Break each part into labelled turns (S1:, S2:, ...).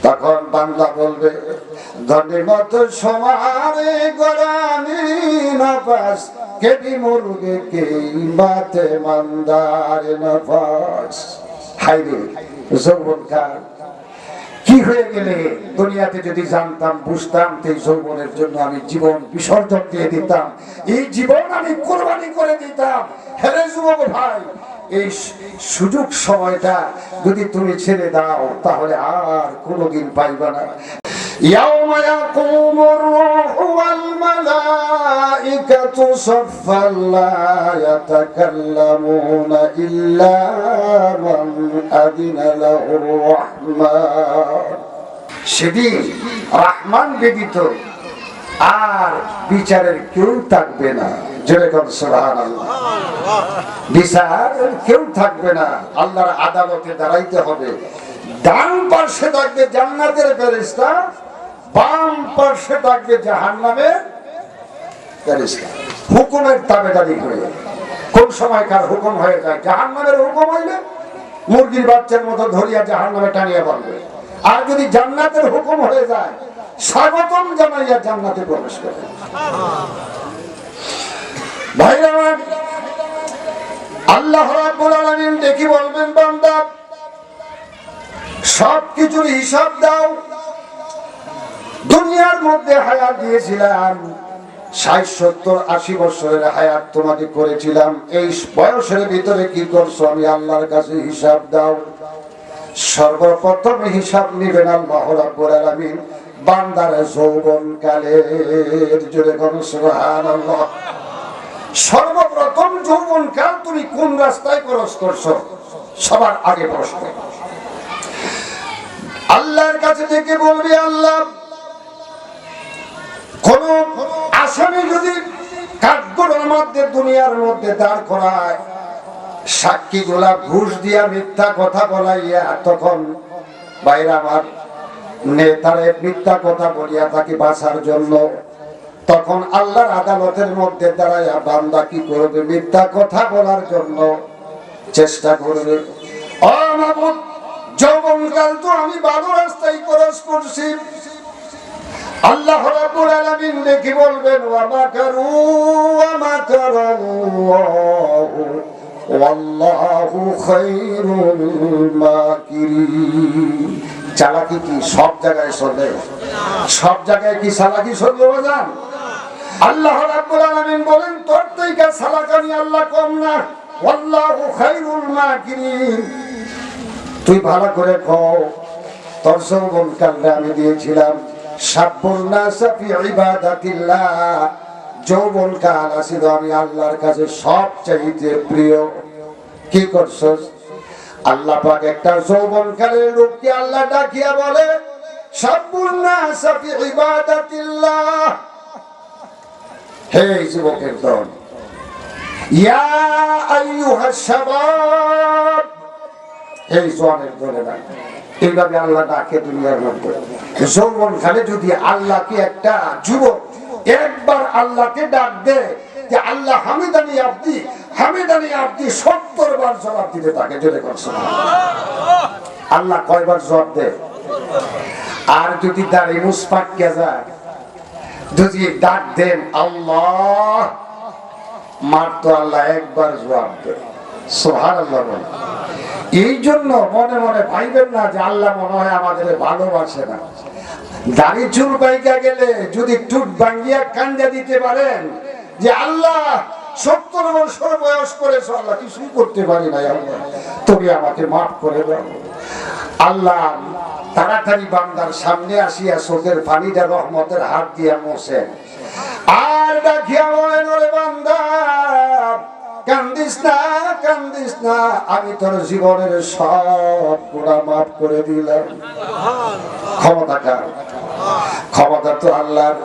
S1: তখন বান্দা বলবে ধনির মতো সমানে গরানি নফাস কেবি মুরগে কে বাতে মন্দার নফাস। হাইরে যৌবনকাল কি হয়ে গেলে দুনিয়াতে যদি জানতাম বুঝতাম এই যৌবনের জন্য আমি জীবন বিসর্জন দিয়ে দিতাম, এই জীবন আমি কোরবানি করে দিতাম। হেরে যুবক ভাই, এই সুযোগ সময়টা যদি তুমি ছেড়ে দাও তাহলে আর কোনোদিন পাইবা না। ইয়াউমা ইয়াকুমুর রূহু ওয়াল মালাইকাতু সাফফান লা ইয়াতাকাল্লামুনা ইল্লা মান আযিনা লাহুর রাহমান। সেদিন রহমান ব্যতীত আর বিচারের কেউ থাকবে না। যেরকম সুবহানাল্লাহ, বিচার কেউ থাকবে না। আল্লাহর আদালতে দাঁড়াইতে হবে। ডান পাশে থাকবে জান্নাতের ফেরেশতা, বাম পাশে থাকবে জাহান্নামের ফেরেশতা। হুকুমের তাবেদারি করে কোন সময় কার হুকুম হয়ে যায়। জাহান্নামের হুকুম হইলে মুরগির বাচ্চার মতো ধরিয়া জাহান্নামে টানিয়ে বলবে, আর যদি জান্নাতের হুকুম হয়ে যায় স্বাগতম জানাইয়া জান্নাতে প্রবেশ করে। ভাইরা আমার, আল্লাহ রাব্বুল আলামিন দেখি বলবেন বান্দা সবকিছুর হিসাব দাও। দুনিয়ার মধ্যে হায়াত দিয়েছিলাম ৬০, ৭০, ৮০ বছরের হায়াত তোমাকে করেছিলাম। এই বয়সের ভিতরে কি করছো আমি আল্লাহর কাছে হিসাব দাও। সর্বপ্রথম হিসাব নিবেন আল্লাহ রাব্বুল আলামিন বান্দার যৌবনকালের। জোরে কোন সুবহানাল্লাহ। সর্বপ্রথম যৌবনকাল তুমি কোন রাস্তায় খরচ করছো সবার আগে প্রশ্ন। আল্লাহর কাছে থেকে বলবি আল্লাহ, কোন আসামি যদি কাঠগড়ার মধ্যে দুনিয়ার মধ্যে দাঁড় করায়, সাক্ষী গুলা ঘুষ দিয়া মিথ্যা কথা বলাইয়া, তখন বাইরে আমার নেতারে মিথ্যা কথা বলিয়া থাকি বাঁচার জন্য, তখন আল্লাহর আদালতের মধ্যে দাঁড়াইয়া বান্দা কি করবে? মিথ্যা কথা বলার জন্য চেষ্টা করবে। ও মাবুদ, যৌবনকাল তো আমি ভালো রাস্তায় খরচ করছি। আল্লাহ রাব্বুল আলামিন দেখি বলবেন ওয়া মাকারু ওয়া মাকারাল্লাহু ওয়াল্লাহু খায়রুল মাকিরিন। চালাকি কি সব জায়গায় চলে? সব জায়গায় কি চালাকি চলবে বাজান? আল্লাহ রাব্বুল আলামিন বলেন তোর থেকে চালাকানি আল্লাহ কম না। ওয়াল্লাহু খায়রুল মাকিরিন। তুই ভালো করে কও, তোর যৌবনকালটা আমি দিয়েছিলাম যৌবনকাল আছিল আমি আল্লাহর কাছে সবচাইতে প্রিয়। কি করছস? আল্লাহ পাক একটা যৌবনকালের লোককে আল্লাহ ডাকিয়া বলে হে যুবকের দল, ইয়া আইয়ুহাস শাবাব, এই জওয়ানের দলে না। এইভাবে আল্লাহ ডাকে দুনিয়ার মধ্যে। যৌবনকালে যদি আল্লাহকে একটা যুবক একবার আল্লাহকে ডাক দে যে আল্লাহ হামিদানি আব্দি, হামিদানি আব্দি ৭০ বার জবাব দিতে থাকে। যদি আল্লাহ কয়বার জবাব দেয়? আর যদি দাঁড়িয়ে মুসপাক্কে যায়, যদি ডাক দেন আল্লাহ, মাত্র আল্লাহ একবার জবাব দেয়। সুবহানাল্লাহ। এই জন্য মনে মনে ভাইবেন না যে আল্লাহ মনে হয় আমাদের ভালোবাসে না। দাড়ি চুল পাইকা গেলে যদি টুট ভাঙ্গিয়া কান্দা দিতে পারেন যে আল্লাহ ৭০ বছর বয়স করেছ, আল্লাহ কিছুই করতে পারি না, আল্লাহ তুমি আমাকে মাফ করে দাও। আল্লাহ তাড়াতাড়ি বান্দার সামনে আসিয়া চোখের পানিটা রহমতের হাত দিয়া মোছেন আর ডাকিয়া বলেন ওরে বান্দা কান্দিস না, কান্দিস না, আমি তোর জীবনের সব গুনাহ মাফ করে দিলাম। ক্ষমতা কার? ক্ষমতা তো আল্লাহর।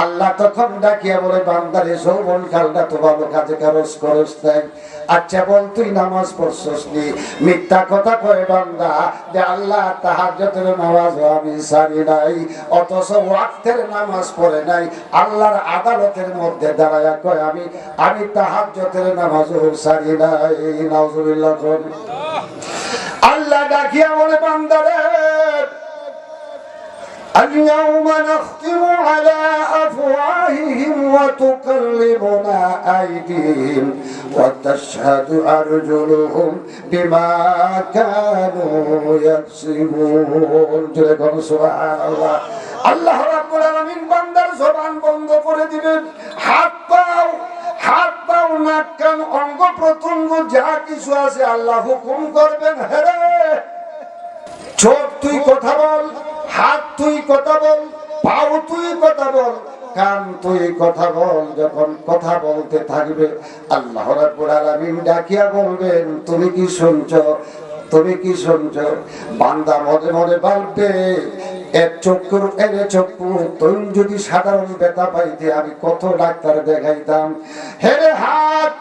S1: আল্লাহ তখন ডাকিয়া বলে বান্দারে যৌবনকালটা তো ভালো কাজে খরচ করস নাই। আচ্ছা বল তুই নামাজ পড়ছস নি? মিথ্যা কথা কয় বান্দা যে আল্লাহ তাহাজ্জুদের নামাজ আমি ছাড়ি নাই, অথচ ওয়াক্তের নামাজ পড়ে নাই। আল্লাহর আদালতের মধ্যে দাঁড়ায়া কয় আমি তাহাজ্জুদের নামাজও ছাড়ি নাই। নাউজুবিল্লাহ। আল্লাহ ডাকিয়া বলে বান্দারে اليوم نختم على أفواههم وتكلمنا أيديهم وتشهد أرجلهم بما كانوا يكسبون سبحان الله আল্লাহ রাব্বুল আলামিন বান্দার জবান বন্ধ করে দিবেন হাত পাও নাক কান অঙ্গ প্রত্যঙ্গ যা কিছু আছে আল্লাহ হুকুম করবেন হেরে চোখ তুই কথা বল হাত তুই কথা বল পাও তুই কথা বল কান তুই কথা বল যখন কথা বলতে থাকবে আল্লাহ রাব্বুল আলামিন ডাকিয়া বলবেন তুমি কি শুনছো তুমি কি শুনছো বান্দা মনে মনে বলবে এক চক্ষুর এনে চক্ষু তুই যদি সাধারণ ব্যথা পাইতে আমি কত ডাক্তার দেখাইতাম হেরে হাত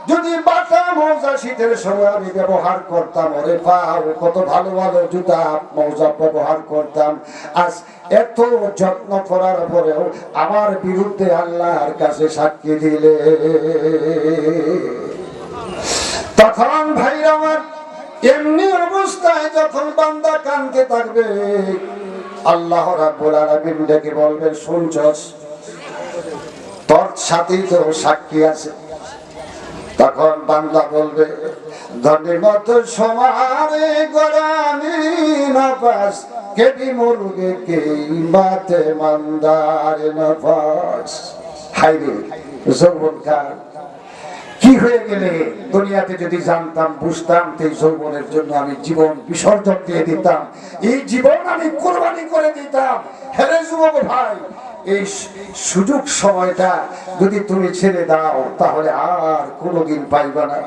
S1: যদি বাটা মৌজা শীতের সময় আমি ব্যবহার করতাম ওরে পাও কত ভালো ভালো জুতা মৌজা ব্যবহার করতাম আজ এত যত্ন করার পরেও আমার বিরুদ্ধে আল্লাহর কাছে সাক্ষী দিলে তখন ভাইরা আমার এমনি অবস্থায় যখন বান্দা কাঁদতে থাকবে আল্লাহ রাব্বুল আলামিন ডেকে বলবেন শুনছস তোর সাথেই তো সাক্ষী আছে তখন বান্দা বলবে ধনের মতো সমারে গরানি নফাস কেবি মুরগে কে বাতে মন্দার নফাস হাইরে যৌবন খান কি হয়ে গেলে দুনিয়াতে যদি জানতাম বুঝতাম এই যৌবনের জন্য আমি জীবন বিসর্জন দিয়ে দিতাম এই জীবন আমি কোরবানি করে দিতাম হেরে যুবক ভাই এই সুযোগ সময়টা যদি তুমি ছেড়ে দাও তাহলে আর কোনোদিন পাইবা না